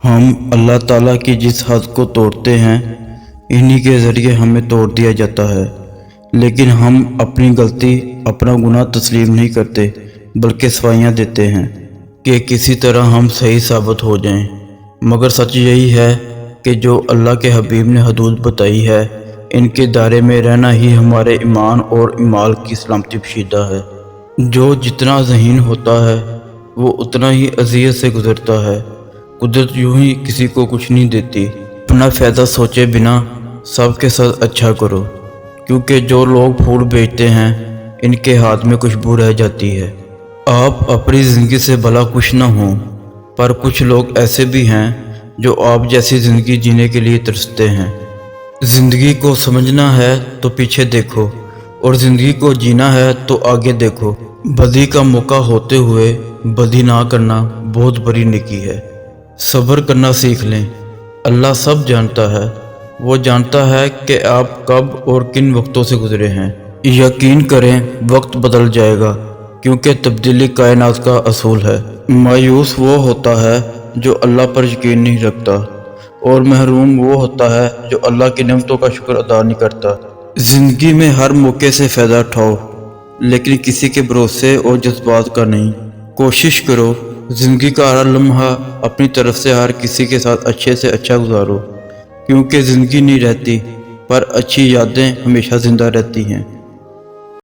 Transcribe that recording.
हम अल्लाह ताला की जिस हद को तोड़ते हैं इन्हीं के ज़रिए हमें तोड़ दिया जाता है। लेकिन हम अपनी गलती अपना गुनाह तस्लीम नहीं करते बल्कि सफाइयाँ देते हैं कि किसी तरह हम सही साबित हो जाएं। मगर सच यही है कि जो अल्लाह के हबीब ने हदूद बताई है इनके दायरे में रहना ही हमारे ईमान और ईमाल की सलामती पोशीदा है। जो जितना ज़हीन होता है वो उतना ही अज़ियत से गुज़रता है। कुदरत यूं ही किसी को कुछ नहीं देती। अपना फ़ायदा सोचे बिना सबके साथ अच्छा करो, क्योंकि जो लोग फूल बेचते हैं इनके हाथ में खुशबू रह जाती है। आप अपनी ज़िंदगी से भला खुश ना हों, पर कुछ लोग ऐसे भी हैं जो आप जैसी ज़िंदगी जीने के लिए तरसते हैं। ज़िंदगी को समझना है तो पीछे देखो और ज़िंदगी को जीना है तो आगे देखो। बदी का मौका होते हुए बदी ना करना बहुत बड़ी नेकी है। सब्र करना सीख लें। अल्लाह सब जानता है। वो जानता है कि आप कब और किन वक्तों से गुजरे हैं। यकीन करें वक्त बदल जाएगा, क्योंकि तब्दीली कायनात का असूल है। मायूस वो होता है जो अल्लाह पर यकीन नहीं रखता, और महरूम वो होता है जो अल्लाह की नेमतों का शुक्र अदा नहीं करता। ज़िंदगी में हर मौके से फ़ायदा उठाओ, लेकिन किसी के भरोसे और जज्बात का नहीं। कोशिश करो ज़िंदगी का हर लम्हा अपनी तरफ से हर किसी के साथ अच्छे से अच्छा गुजारो, क्योंकि ज़िंदगी नहीं रहती पर अच्छी यादें हमेशा ज़िंदा रहती हैं।